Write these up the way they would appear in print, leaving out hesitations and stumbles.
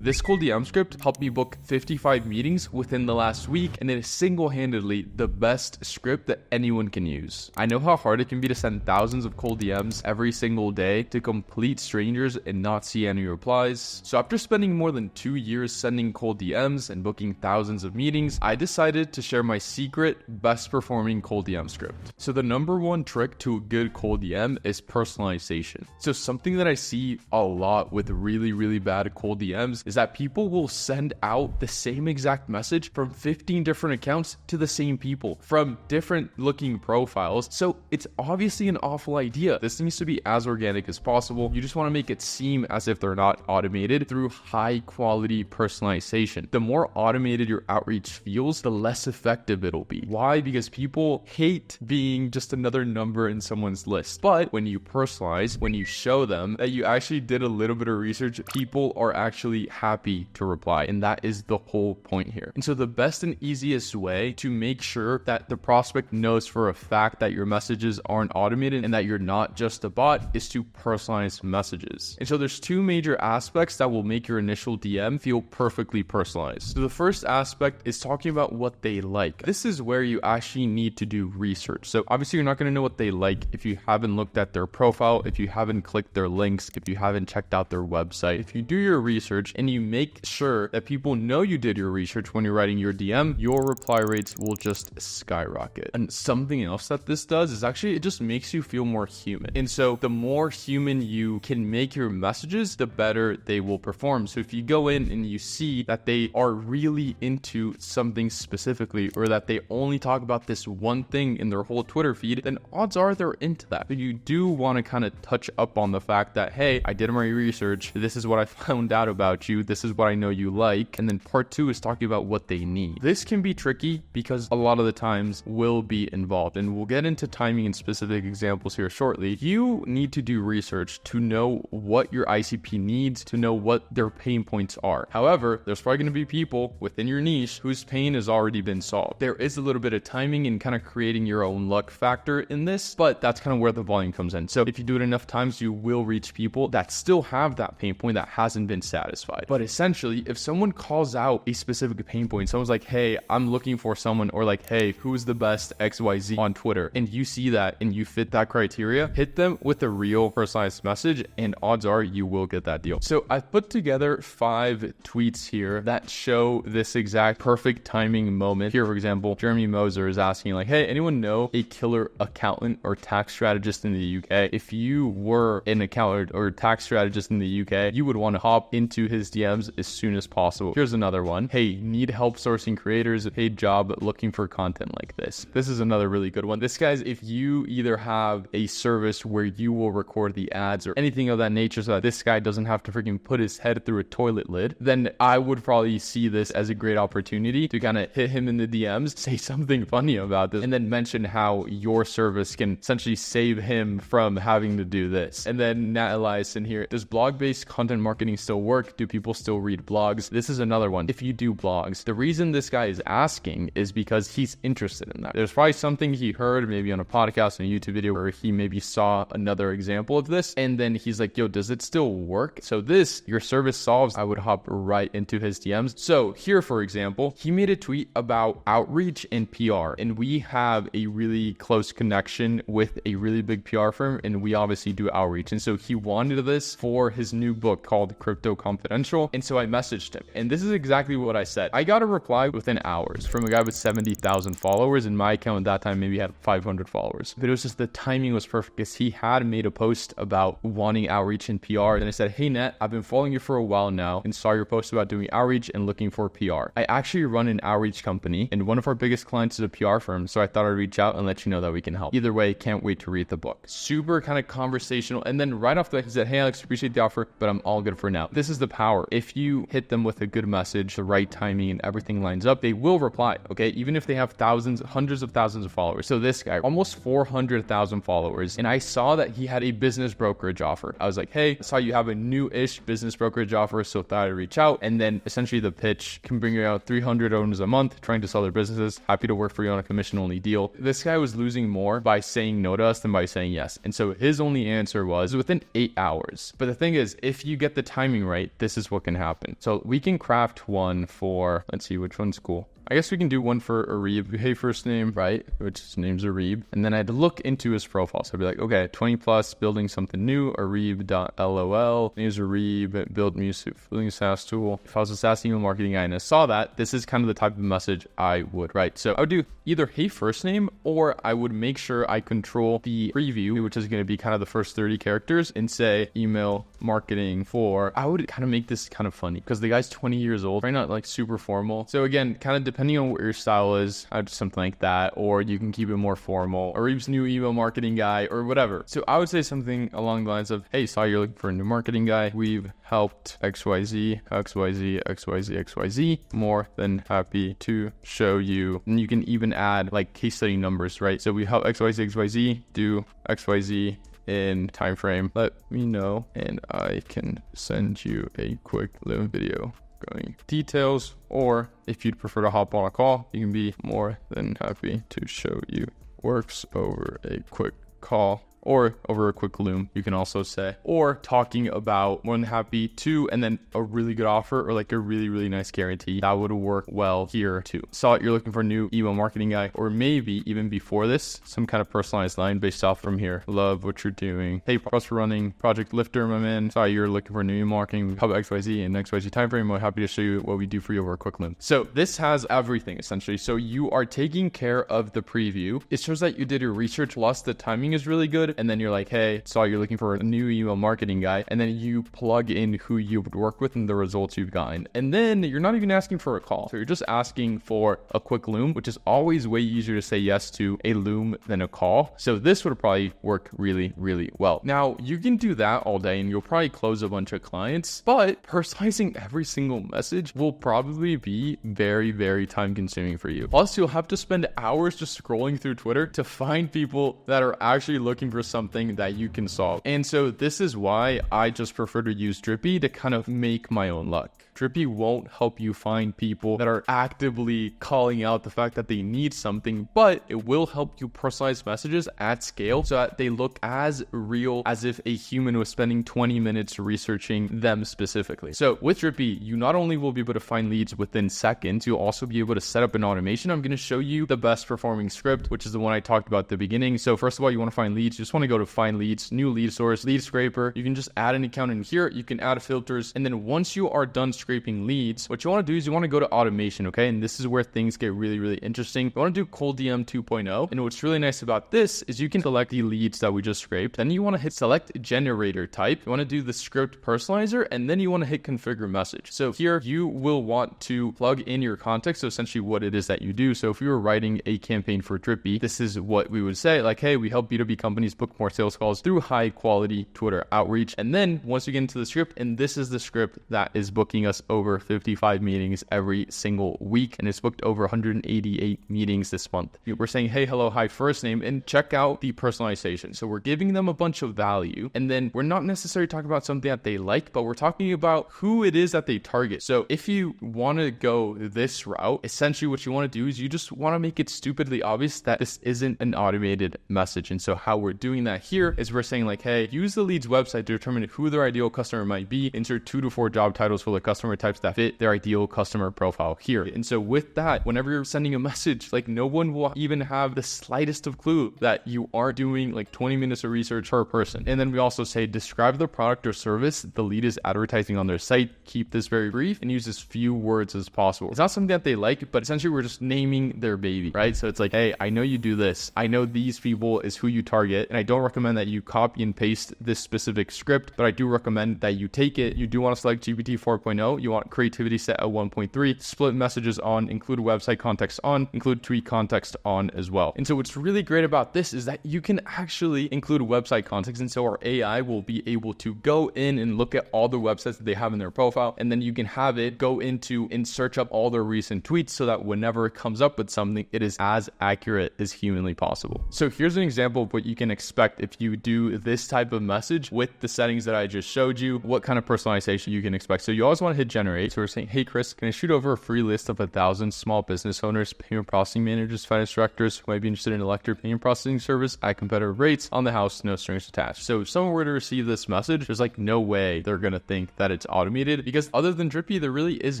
This cold DM script helped me book 55 meetings within the last week, and it is single-handedly the best script that anyone can use. I know how hard it can be to send thousands of cold DMs every single day to complete strangers and not see any replies. So after spending more than 2 years sending cold DMs and booking thousands of meetings, I decided to share my secret, best performing cold DM script. So the number one trick to a good cold DM is personalization. So something that I see a lot with really bad cold DMs is that people will send out the same exact message from 15 different accounts to the same people from different looking profiles. So it's obviously an awful idea. This needs to be as organic as possible. You just want to make it seem as if they're not automated through high quality personalization. The more automated your outreach feels, the less effective it'll be. Why? Because people hate being just another number in someone's list. But when you personalize, when you show them that you actually did a little bit of research, people are actually happy to reply, and that is the whole point here. And so the best and easiest way to make sure that the prospect knows for a fact that your messages aren't automated and that you're not just a bot is to personalize messages. And so there's two major aspects that will make your initial DM feel perfectly personalized. So the first aspect is talking about what they like. This is where you actually need to do research. So obviously you're not going to know what they like if you haven't looked at their profile, if you haven't clicked their links, if you haven't checked out their website. If you do your research and you make sure that people know you did your research when you're writing your DM, your reply rates will just skyrocket. And something else that this does is actually it just makes you feel more human. And so the more human you can make your messages, the better they will perform. So if you go in and you see that they are really into something specifically, or that they only talk about this one thing in their whole Twitter feed, then odds are they're into that. So you do want to kind of touch up on the fact that, hey, I did my research. This is what I found out about you. This is what I know you like. And then part two is talking about what they need. This can be tricky because a lot of the times will be involved, and we'll get into timing and specific examples here shortly. You need to do research to know what your ICP needs, to know what their pain points are. However, there's probably going to be people within your niche whose pain has already been solved. There is a little bit of timing and kind of creating your own luck factor in this, but that's kind of where the volume comes in. So if you do it enough times, you will reach people that still have that pain point that hasn't been satisfied. But essentially, if someone calls out a specific pain point, someone's like, hey, I'm looking for someone, or like, hey, who's the best XYZ on Twitter, and you see that and you fit that criteria, hit them with a real personalized message, and odds are you will get that deal. So I've put together 5 tweets here that show this exact perfect timing moment. Here, for example, Jeremy Moser is asking like, hey, anyone know a killer accountant or tax strategist in the UK? If you were an accountant or tax strategist in the UK, you would want to hop into his DMs as soon as possible. Here's another one. Hey, need help sourcing creators, a paid job looking for content like this. This is another really good one. This guy's, if you either have a service where you will record the ads or anything of that nature so that this guy doesn't have to freaking put his head through a toilet lid, then I would probably see this as a great opportunity to kind of hit him in the DMs, say something funny about this, and then mention how your service can essentially save him from having to do this. And then Nat Elias in here, does blog-based content marketing still work? Do people still read blogs? This is another one. If you do blogs, the reason this guy is asking is because he's interested in that. There's probably something he heard maybe on a podcast, on a YouTube video, where he maybe saw another example of this, and then he's like, yo, does it still work? So this, your service solves, I would hop right into his DMs. So here, for example, he made a tweet about outreach and PR, and we have a really close connection with a really big PR firm, and we obviously do outreach. And so he wanted this for his new book called Crypto Confidential. And so I messaged him, and this is exactly what I said. I got a reply within hours from a guy with 70,000 followers, and my account at that time maybe had 500 followers. But it was just the timing was perfect because he had made a post about wanting outreach and PR. And I said, hey, Net, I've been following you for a while now and saw your post about doing outreach and looking for PR. I actually run an outreach company, and one of our biggest clients is a PR firm. So I thought I'd reach out and let you know that we can help. Either way, can't wait to read the book. Super kind of conversational. And then right off the bat, he said, hey, Alex, appreciate the offer, but I'm all good for now. This is the power. If you hit them with a good message, the right timing, and everything lines up, they will reply, okay? Even if they have thousands, hundreds of thousands of followers. So this guy, almost 400,000 followers, and I saw that he had a business brokerage offer. I was like, hey, I saw you have a new-ish business brokerage offer, so thought I'd reach out. And then essentially the pitch can bring you out 300 owners a month trying to sell their businesses. Happy to work for you on a commission-only deal. This guy was losing more by saying no to us than by saying yes. And so his only answer was within 8 hours. But the thing is, if you get the timing right, this is is what can happen. So we can craft one for, let's see which one's cool. I guess we can do one for Arib. Hey, first name, right? Which his name's Arib. And then I had to look into his profile. So I'd be like, okay, 20 plus, building something new, Arib.lol. Name's Arib, build music, building a SaaS tool. If I was a SaaS email marketing guy and I saw that, this is kind of the type of message I would write. So I would do either hey, first name, or I would make sure I control the preview, which is going to be kind of the first 30 characters, and say email marketing for, I would kind of make this kind of funny because the guy's 20 years old, right? Not like super formal. So again, kind of depending on what your style is, I'd do something like that, or you can keep it more formal, or Reeves new email marketing guy, or whatever. So I would say something along the lines of, hey, saw you're looking for a new marketing guy. We've helped XYZ, XYZ, XYZ, XYZ. More than happy to show you. And you can even add like case study numbers, right? So we help XYZ, XYZ do XYZ in time frame. Let me know and I can send you a quick little video going details, or if you'd prefer to hop on a call, you can be more than happy to show you works over a quick call or over a quick loom, you can also say, or talking about more than happy to, and then a really good offer or like a really, really nice guarantee. That would work well here too. Saw it, you're looking for a new email marketing guy, or maybe even before this, some kind of personalized line based off from here. Love what you're doing. Hey, plus we're running Project Lifter, my man. Saw you're looking for a new email marketing, how about XYZ and XYZ timeframe. I'm happy to show you what we do for you over a quick loom. So this has everything essentially. So you are taking care of the preview. It shows that you did your research, plus the timing is really good. And then you're like, hey, saw you're looking for a new email marketing guy. And then you plug in who you would work with and the results you've gotten. And then you're not even asking for a call. So you're just asking for a quick loom, which is always way easier to say yes to a loom than a call. So this would probably work really, really well. Now you can do that all day and you'll probably close a bunch of clients, but personalizing every single message will probably be very, very time consuming for you. Plus you'll have to spend hours just scrolling through Twitter to find people that are actually looking for something that you can solve. And so this is why I just prefer to use Drippy to kind of make my own luck. Drippy won't help you find people that are actively calling out the fact that they need something, but it will help you personalize messages at scale so that they look as real as if a human was spending 20 minutes researching them specifically. So with Drippy, you not only will be able to find leads within seconds, you'll also be able to set up an automation. I'm going to show you the best performing script, which is the one I talked about at the beginning. So first of all, you want to find leads. You just want to go to find leads, new lead source, lead scraper. You can just add an account in here. You can add filters. And then once you are done scraping leads, what you want to do is you want to go to automation. Okay. And this is where things get really, really interesting. You want to do cold DM 2.0. And what's really nice about this is you can select the leads that we just scraped. Then you want to hit select generator type. You want to do the script personalizer, and then you want to hit configure message. So here you will want to plug in your context. So essentially what it is that you do. So if you were writing a campaign for Drippy, this is what we would say, like, hey, we help B2B companies book more sales calls through high quality Twitter outreach. And then once you get into the script, and this is the script that is booking us over 55 meetings every single week, and it's booked over 188 meetings this month. We're saying, hey, hello, hi, first name, and check out the personalization. So we're giving them a bunch of value, and then we're not necessarily talking about something that they like, but we're talking about who it is that they target. So if you want to go this route, essentially what you want to do is you just want to make it stupidly obvious that this isn't an automated message. And so how we're doing that here is we're saying like, hey, use the lead's website to determine who their ideal customer might be, insert 2 to 4 job titles for the customer types that fit their ideal customer profile here. And so with that, whenever you're sending a message, like no one will even have the slightest of clue that you are doing like 20 minutes of research per person. And then we also say, describe the product or service the lead is advertising on their site. Keep this very brief and use as few words as possible. It's not something that they like, but essentially we're just naming their baby, right? So it's like, hey, I know you do this. I know these people is who you target. And I don't recommend that you copy and paste this specific script, but I do recommend that you take it. You do want to select GPT 4.0. You want creativity set at 1.3, split messages on, include website context on, include tweet context on as well. And so what's really great about this is that you can actually include website context. And so our AI will be able to go in and look at all the websites that they have in their profile. And then you can have it go into and search up all their recent tweets so that whenever it comes up with something, it is as accurate as humanly possible. So here's an example of what you can expect expect if you do this type of message with the settings that I just showed you, what kind of personalization you can expect. So you always want to hit generate. So we're saying, hey Chris, can I shoot over a free list of 1,000 small business owners, payment processing managers, finance directors who might be interested in electric payment processing service at competitive rates on the house, no strings attached. So if someone were to receive this message, there's like no way they're going to think that it's automated, because other than Drippy, there really is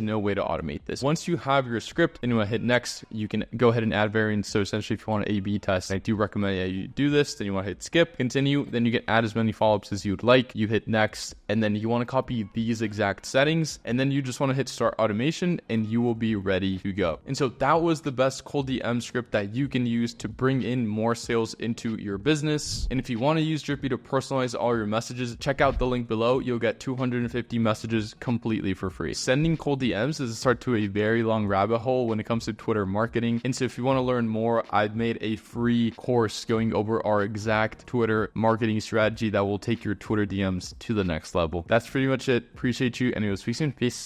no way to automate this. Once you have your script and you want to hit next, you can go ahead and add variants. So essentially, if you want to A/B test, I do recommend that you do this. Then you want to hit skip, continue. Then you can add as many follow-ups as you would like. You hit next, and then you want to copy these exact settings, and then you just want to hit start automation, and you will be ready to go. And so that was the best cold DM script that you can use to bring in more sales into your business. And if you want to use Drippy to personalize all your messages, check out the link below. You'll get 250 messages completely for free. Sending cold DMs is a start to a very long rabbit hole when it comes to Twitter marketing. And so if you want to learn more, I've made a free course going over our exact Twitter marketing strategy that will take your Twitter DMs to the next level. That's pretty much it. Appreciate you. Anyways, speak soon. Peace.